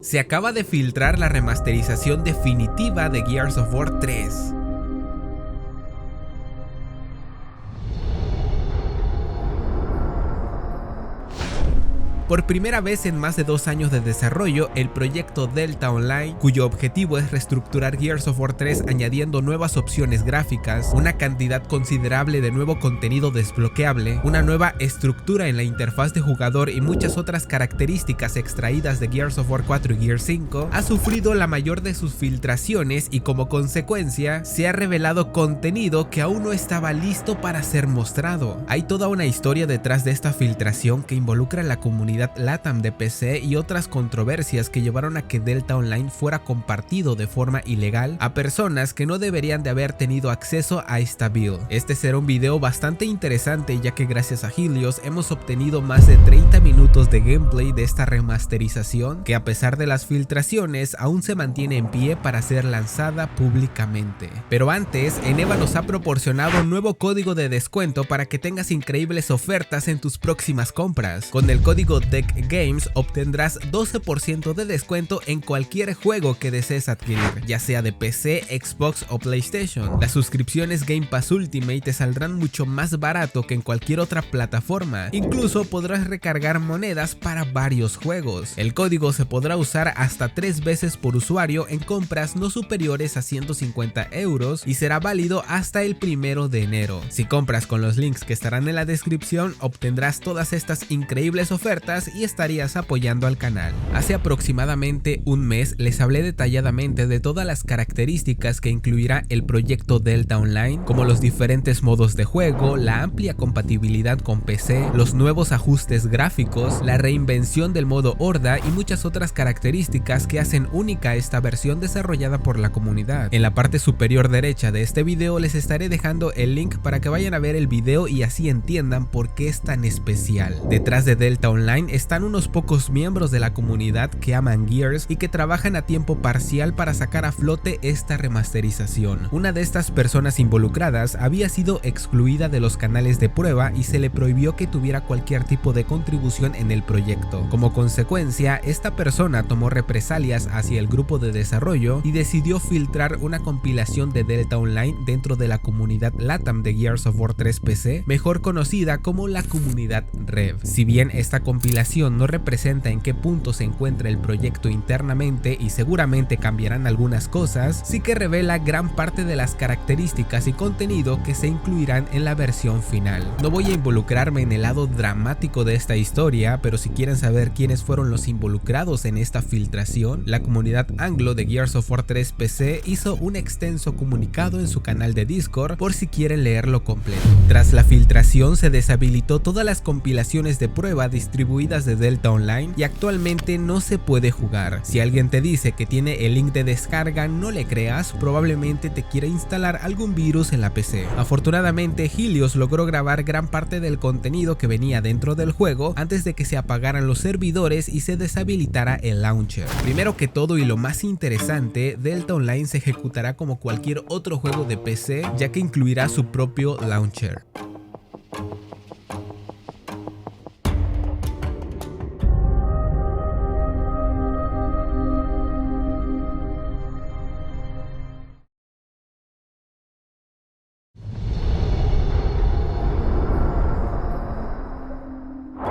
Se acaba de filtrar la remasterización definitiva de Gears of War 3. Por primera vez en más de 2 años de desarrollo, el proyecto Delta Online, cuyo objetivo es reestructurar Gears of War 3 añadiendo nuevas opciones gráficas, una cantidad considerable de nuevo contenido desbloqueable, una nueva estructura en la interfaz de jugador y muchas otras características extraídas de Gears of War 4 y Gears 5, ha sufrido la mayor de sus filtraciones y como consecuencia se ha revelado contenido que aún no estaba listo para ser mostrado. Hay toda una historia detrás de esta filtración que involucra a la comunidad LATAM de PC y otras controversias que llevaron a que Delta Online fuera compartido de forma ilegal a personas que no deberían de haber tenido acceso a esta build. Este será un video bastante interesante ya que gracias a Helios hemos obtenido más de 30 minutos de gameplay de esta remasterización que a pesar de las filtraciones aún se mantiene en pie para ser lanzada públicamente. Pero antes, Eneba nos ha proporcionado un nuevo código de descuento para que tengas increíbles ofertas en tus próximas compras. Con el código DECGAMES obtendrás 12% de descuento en cualquier juego que desees adquirir, ya sea de PC, Xbox o PlayStation. Las suscripciones Game Pass Ultimate te saldrán mucho más barato que en cualquier otra plataforma. Incluso podrás recargar monedas para varios juegos. El código se podrá usar hasta 3 veces por usuario en compras no superiores a 150 euros y será válido hasta el 1 de enero. Si compras con los links que estarán en la descripción, obtendrás todas estas increíbles ofertas y estarías apoyando al canal. Hace aproximadamente un mes les hablé detalladamente de todas las características que incluirá el proyecto Delta Online, como los diferentes modos de juego, la amplia compatibilidad con PC, los nuevos ajustes gráficos, la reinvención del modo horda y muchas otras características que hacen única esta versión desarrollada por la comunidad. En la parte superior derecha de este video les estaré dejando el link para que vayan a ver el video y así entiendan por qué es tan especial. Detrás de Delta Online están unos pocos miembros de la comunidad que aman Gears y que trabajan a tiempo parcial para sacar a flote esta remasterización. Una de estas personas involucradas había sido excluida de los canales de prueba y se le prohibió que tuviera cualquier tipo de contribución en el proyecto. Como consecuencia, esta persona tomó represalias hacia el grupo de desarrollo y decidió filtrar una compilación de Delta Online dentro de la comunidad LATAM de Gears of War 3 PC, mejor conocida como la comunidad Rev. Si bien esta compilación no representa en qué punto se encuentra el proyecto internamente y seguramente cambiarán algunas cosas, sí que revela gran parte de las características y contenido que se incluirán en la versión final. No voy a involucrarme en el lado dramático de esta historia, pero si quieren saber quiénes fueron los involucrados en esta filtración, la comunidad anglo de Gears of War 3 PC hizo un extenso comunicado en su canal de Discord por si quieren leerlo completo. Tras la filtración se deshabilitó todas las compilaciones de prueba distribuidas de Delta Online y actualmente no se puede jugar. Si alguien te dice que tiene el link de descarga, no le creas, probablemente te quiera instalar algún virus en la PC. Afortunadamente, Helios logró grabar gran parte del contenido que venía dentro del juego antes de que se apagaran los servidores y se deshabilitara el launcher. Primero que todo y lo más interesante, Delta Online se ejecutará como cualquier otro juego de PC, ya que incluirá su propio launcher.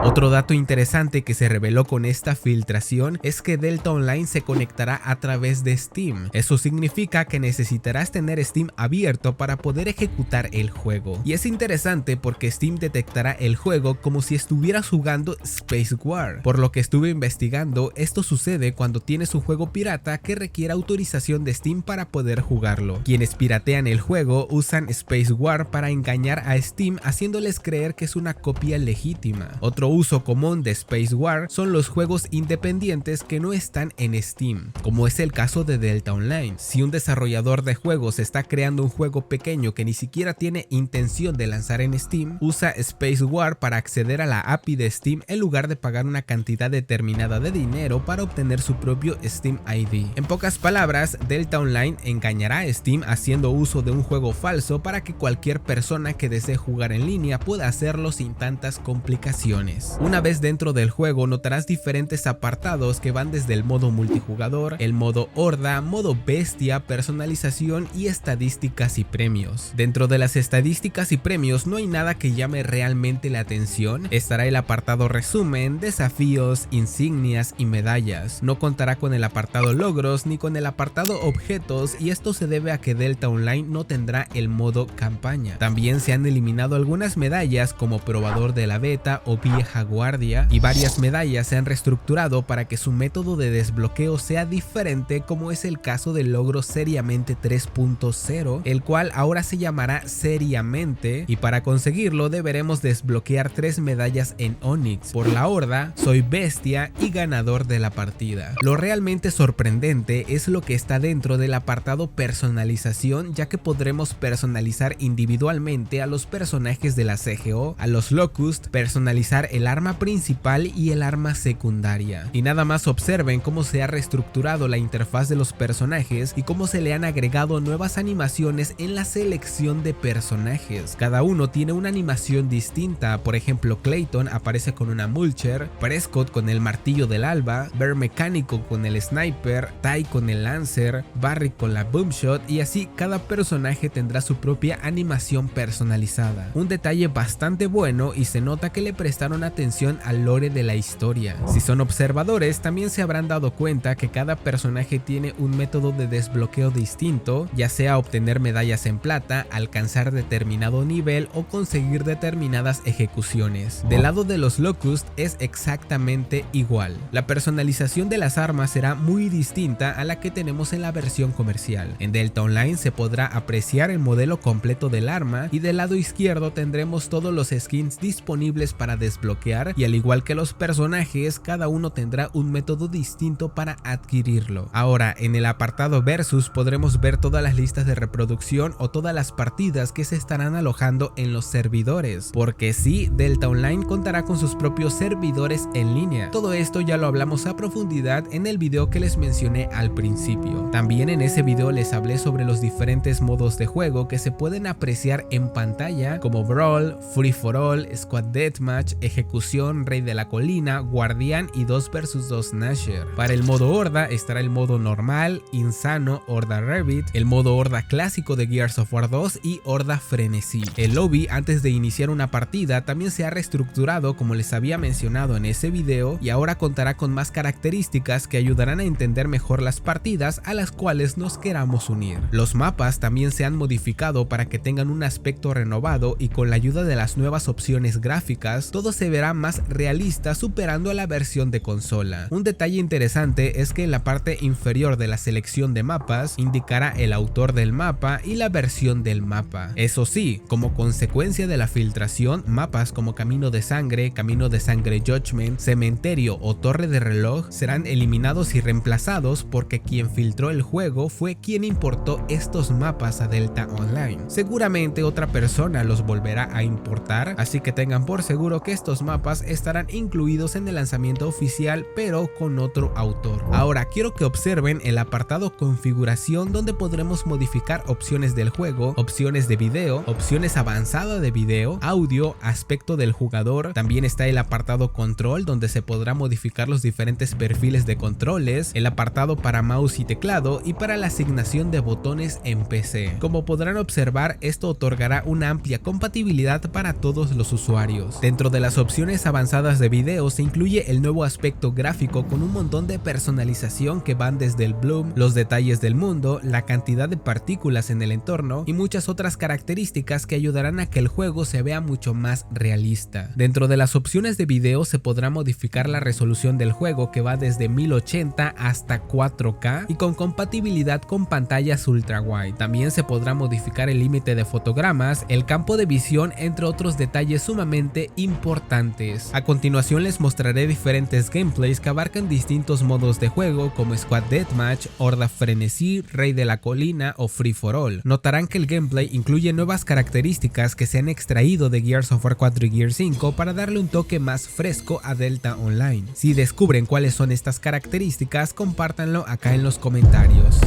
Otro dato interesante que se reveló con esta filtración es que Delta Online se conectará a través de Steam. Eso significa que necesitarás tener Steam abierto para poder ejecutar el juego. Y es interesante porque Steam detectará el juego como si estuvieras jugando Space War. Por lo que estuve investigando, esto sucede cuando tienes un juego pirata que requiere autorización de Steam para poder jugarlo. Quienes piratean el juego usan Space War para engañar a Steam haciéndoles creer que es una copia legítima. Otro uso común de Space War son los juegos independientes que no están en Steam, como es el caso de Delta Online. Si un desarrollador de juegos está creando un juego pequeño que ni siquiera tiene intención de lanzar en Steam, usa Space War para acceder a la API de Steam en lugar de pagar una cantidad determinada de dinero para obtener su propio Steam ID. En pocas palabras, Delta Online engañará a Steam haciendo uso de un juego falso para que cualquier persona que desee jugar en línea pueda hacerlo sin tantas complicaciones. Una vez dentro del juego notarás diferentes apartados que van desde el modo multijugador, el modo horda, modo bestia, personalización y estadísticas y premios. Dentro de las estadísticas y premios no hay nada que llame realmente la atención. Estará el apartado resumen, desafíos, insignias y medallas. No contará con el apartado logros ni con el apartado objetos, y esto se debe a que Delta Online no tendrá el modo campaña. También se han eliminado algunas medallas como probador de la beta o vieja guardia, y varias medallas se han reestructurado para que su método de desbloqueo sea diferente, como es el caso del logro Seriamente 3.0, el cual ahora se llamará Seriamente, y para conseguirlo deberemos desbloquear 3 medallas en Onyx: por la horda, soy bestia y ganador de la partida. Lo realmente sorprendente es lo que está dentro del apartado personalización, ya que podremos personalizar individualmente a los personajes de la CGO, a los Locust, personalizar el arma principal y el arma secundaria. Y nada más observen cómo se ha reestructurado la interfaz de los personajes y cómo se le han agregado nuevas animaciones en la selección de personajes. Cada uno tiene una animación distinta. Por ejemplo, Clayton aparece con una Mulcher, Prescott con el martillo del alba, Bear Mecánico con el sniper, Ty con el lancer, Barry con la boomshot, y así cada personaje tendrá su propia animación personalizada. Un detalle bastante bueno, y se nota que le prestaron atención al lore de la historia. Si son observadores, también se habrán dado cuenta que cada personaje tiene un método de desbloqueo distinto, ya sea obtener medallas en plata, alcanzar determinado nivel o conseguir determinadas ejecuciones. Del lado de los Locust es exactamente igual. La personalización de las armas será muy distinta a la que tenemos en la versión comercial. En Delta Online se podrá apreciar el modelo completo del arma, y del lado izquierdo tendremos todos los skins disponibles para desbloquear, y al igual que los personajes, cada uno tendrá un método distinto para adquirirlo. Ahora, en el apartado Versus podremos ver todas las listas de reproducción o todas las partidas que se estarán alojando en los servidores, porque sí, Delta Online contará con sus propios servidores en línea. Todo esto ya lo hablamos a profundidad en el video que les mencioné al principio. También en ese video les hablé sobre los diferentes modos de juego que se pueden apreciar en pantalla, como Brawl, Free for All, Squad Deathmatch, Ejecución, Rey de la Colina, Guardián y 2 vs 2 Nasher. Para el modo horda estará el modo normal, insano, horda Rabbit, el modo horda clásico de Gears of War 2 y horda frenesí. El lobby antes de iniciar una partida también se ha reestructurado, como les había mencionado en ese video, y ahora contará con más características que ayudarán a entender mejor las partidas a las cuales nos queramos unir. Los mapas también se han modificado para que tengan un aspecto renovado, y con la ayuda de las nuevas opciones gráficas todo se verá más realista, superando a la versión de consola. Un detalle interesante es que en la parte inferior de la selección de mapas indicará el autor del mapa y la versión del mapa. Eso sí, como consecuencia de la filtración, mapas como Camino de Sangre Judgment, Cementerio o Torre de Reloj serán eliminados y reemplazados, porque quien filtró el juego fue quien importó estos mapas a Delta Online. Seguramente otra persona los volverá a importar, así que tengan por seguro que estos mapas estarán incluidos en el lanzamiento oficial, pero con otro autor. Ahora quiero que observen el apartado configuración, donde podremos modificar opciones del juego, opciones de video, opciones avanzadas de video, audio, aspecto del jugador. También está el apartado control, donde se podrá modificar los diferentes perfiles de controles, el apartado para mouse y teclado, y para la asignación de botones en PC. Como podrán observar, esto otorgará una amplia compatibilidad para todos los usuarios. Dentro de las opciones avanzadas de video se incluye el nuevo aspecto gráfico, con un montón de personalización que van desde el bloom, los detalles del mundo, la cantidad de partículas en el entorno y muchas otras características que ayudarán a que el juego se vea mucho más realista. Dentro de las opciones de video se podrá modificar la resolución del juego, que va desde 1080 hasta 4K y con compatibilidad con pantallas ultra wide. También se podrá modificar el límite de fotogramas, el campo de visión, entre otros detalles sumamente importantes. A continuación les mostraré diferentes gameplays que abarcan distintos modos de juego, como Squad Deathmatch, Horda Frenesí, Rey de la Colina o Free for All. Notarán que el gameplay incluye nuevas características que se han extraído de Gears of War 4 y Gears 5 para darle un toque más fresco a Delta Online. Si descubren cuáles son estas características, compártanlo acá en los comentarios.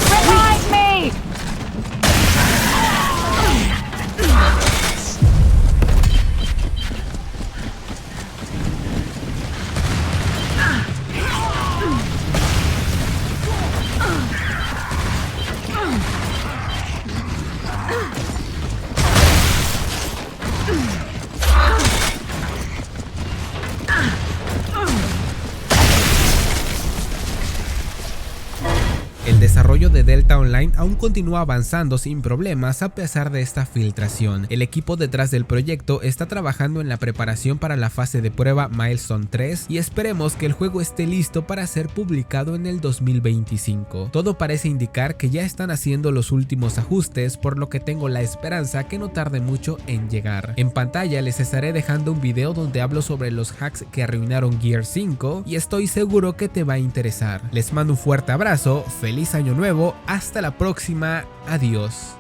Revive me! El desarrollo de Delta Online aún continúa avanzando sin problemas a pesar de esta filtración. El equipo detrás del proyecto está trabajando en la preparación para la fase de prueba Milestone 3 y esperemos que el juego esté listo para ser publicado en el 2025. Todo parece indicar que ya están haciendo los últimos ajustes, por lo que tengo la esperanza que no tarde mucho en llegar. En pantalla les estaré dejando un video donde hablo sobre los hacks que arruinaron Gear 5 y estoy seguro que te va a interesar. Les mando un fuerte abrazo, feliz año nuevo, hasta la próxima, adiós.